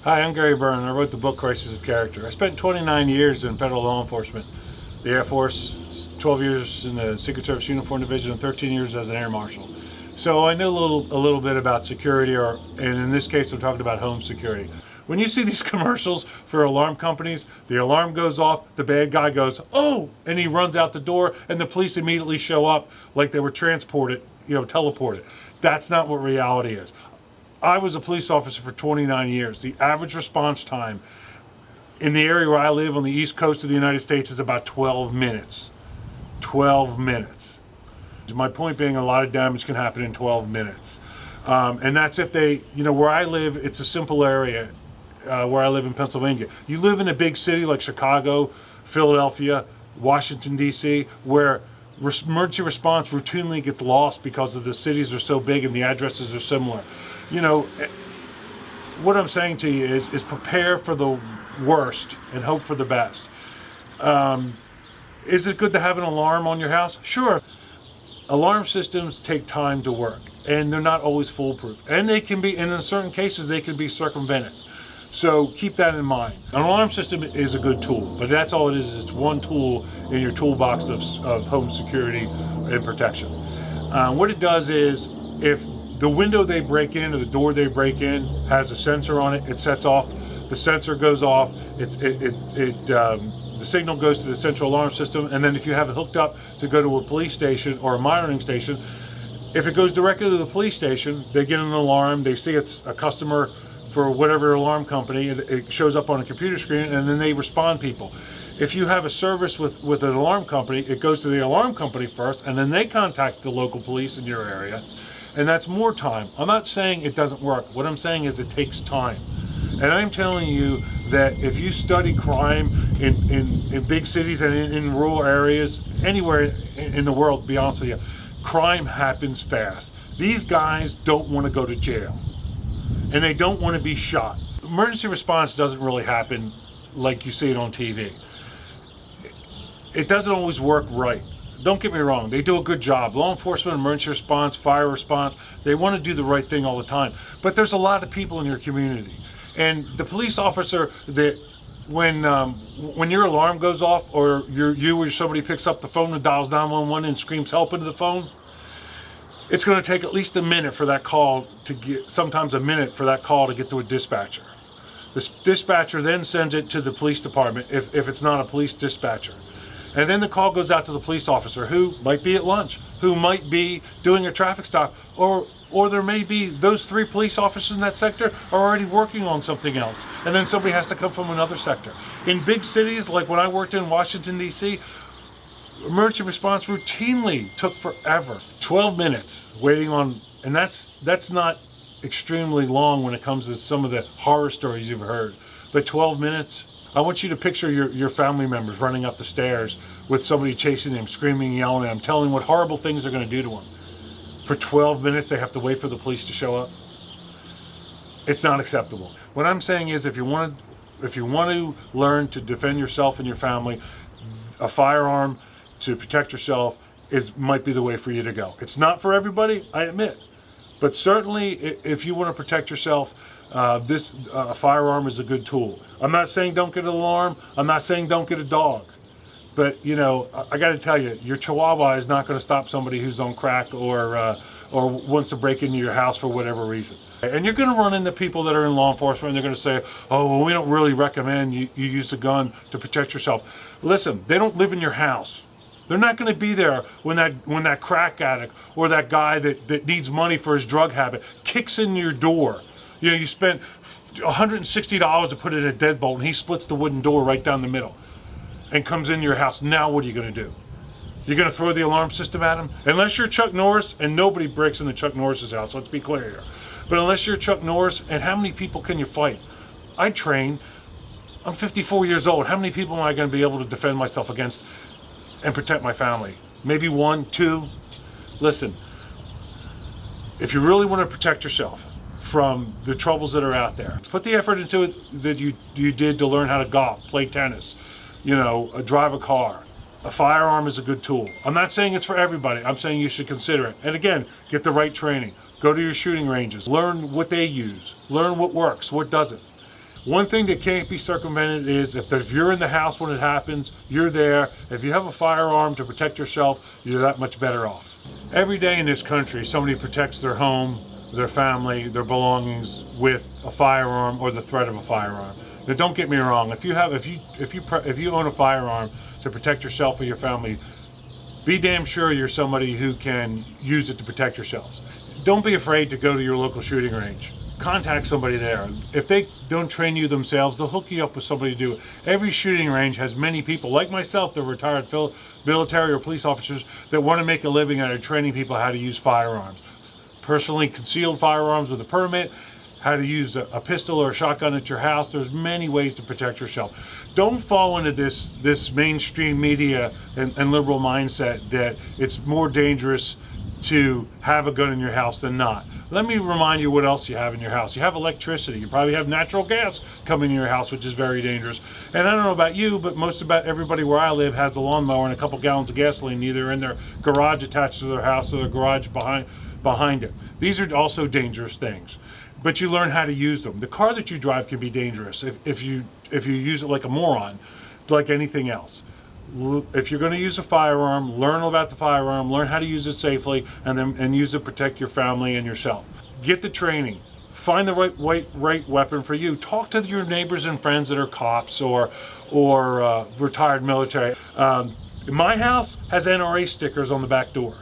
Hi, I'm Gary Byrne. I wrote the book Crisis of Character. I spent 29 years in federal law enforcement, the Air Force, 12 years in the Secret Service Uniform Division, and 13 years as an Air Marshal. So I know a little bit about security, and in this case I'm talking about home security. When you see these commercials for alarm companies, the alarm goes off, the bad guy goes, "Oh," and he runs out the door, and the police immediately show up like they were transported, teleported. That's not what reality is. I was a police officer for 29 years. The average response time in the area where I live on the East Coast of the United States is about 12 minutes. 12 minutes. My point being, a lot of damage can happen in 12 minutes. And that's if they, where I live, it's a simple area where I live in Pennsylvania. You live in a big city like Chicago, Philadelphia, Washington, D.C., where emergency response routinely gets lost because of the cities are so big and the addresses are similar. What I'm saying to you is prepare for the worst and hope for the best. Is it good to have an alarm on your house? Sure. Alarm systems take time to work, and they're not always foolproof. And they can be, and in certain cases, they can be circumvented. So keep that in mind. An alarm system is a good tool, but that's all it is. It's one tool in your toolbox of home security and protection. What it does is, if the window they break in or the door they break in has a sensor on it, it sets off. The sensor goes off. The signal goes to the central alarm system, and then if you have it hooked up to go to a police station or a monitoring station, if it goes directly to the police station, they get an alarm. They see it's a customer for whatever alarm company. It shows up on a computer screen, and then they respond people. If you have a service with an alarm company, it goes to the alarm company first, and then they contact the local police in your area. And that's more time. I'm not saying it doesn't work. What I'm saying is it takes time. And I'm telling you that if you study crime in big cities and in rural areas, anywhere in the world, to be honest with you, crime happens fast. These guys don't want to go to jail. And they don't want to be shot. Emergency response doesn't really happen like you see it on TV. It doesn't always work right. Don't get me wrong, they do a good job. Law enforcement, emergency response, fire response, they want to do the right thing all the time. But there's a lot of people in your community. And the police officer that when your alarm goes off, or you or somebody picks up the phone and dials 911 and screams help into the phone, it's going to take at least a minute for that call to get, sometimes a minute for that call to get to a dispatcher. This dispatcher then sends it to the police department if it's not a police dispatcher. And then the call goes out to the police officer, who might be at lunch, who might be doing a traffic stop, or there may be those 3 police officers in that sector are already working on something else. And then somebody has to come from another sector. In big cities, like when I worked in Washington, D.C., emergency response routinely took forever. 12 minutes waiting on, and that's not extremely long when it comes to some of the horror stories you've heard. But 12 minutes, I want you to picture your family members running up the stairs with somebody chasing them, screaming, yelling at them, telling what horrible things they're going to do to them. For 12 minutes, they have to wait for the police to show up. It's not acceptable. What I'm saying is, if you want to learn to defend yourself and your family, a firearm to protect yourself might be the way for you to go. It's not for everybody, I admit, but certainly if you want to protect yourself, this firearm is a good tool. I'm not saying don't get an alarm. I'm not saying don't get a dog. But I got to tell you, your Chihuahua is not going to stop somebody who's on crack or wants to break into your house for whatever reason. And you're going to run into people that are in law enforcement, and they're going to say, "Oh, well, we don't really recommend you use a gun to protect yourself." Listen, they don't live in your house. They're not going to be there when that crack addict or that guy that needs money for his drug habit kicks in your door. You spent $160 to put in a deadbolt, and he splits the wooden door right down the middle and comes into your house. Now what are you going to do? You're going to throw the alarm system at him? Unless you're Chuck Norris, and nobody breaks into Chuck Norris's house, let's be clear here. But unless you're Chuck Norris, and how many people can you fight? I train. I'm 54 years old. How many people am I going to be able to defend myself against and protect my family? Maybe 1, 2. Listen, if you really want to protect yourself from the troubles that are out there, put the effort into it that you did to learn how to golf, play tennis, drive a car. A firearm is a good tool. I'm not saying it's for everybody. I'm saying you should consider it. And again, get the right training. Go to your shooting ranges. Learn what they use. Learn what works, what doesn't. One thing that can't be circumvented is if you're in the house when it happens, you're there. If you have a firearm to protect yourself, you're that much better off. Every day in this country, somebody protects their home, their family, their belongings with a firearm or the threat of a firearm. Now, don't get me wrong. If you own a firearm to protect yourself or your family, be damn sure you're somebody who can use it to protect yourselves. Don't be afraid to go to your local shooting range. Contact somebody there. If they don't train you themselves, they'll hook you up with somebody to do it. Every shooting range has many people, like myself, they're retired military or police officers that want to make a living out of training people how to use firearms. Personally concealed firearms with a permit, how to use a pistol or a shotgun at your house. There's many ways to protect yourself. Don't fall into this mainstream media and liberal mindset that it's more dangerous to have a gun in your house than not. Let me remind you what else you have in your house. You have electricity. You probably have natural gas coming in your house, which is very dangerous. And I don't know about you, but about everybody where I live has a lawnmower and a couple gallons of gasoline either in their garage attached to their house or the garage behind it. These are also dangerous things, but you learn how to use them. The car that you drive can be dangerous if you use it like a moron, like anything else. If you're going to use a firearm, learn about the firearm, learn how to use it safely, and use it to protect your family and yourself. Get the training. Find the right weapon for you. Talk to your neighbors and friends that are cops or retired military. My house has NRA stickers on the back door.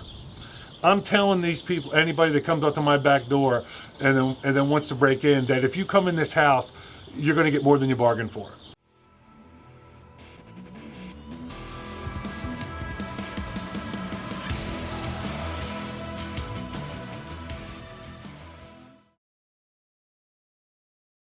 I'm telling these people, anybody that comes up to my back door and then wants to break in, that if you come in this house, you're going to get more than you bargained for.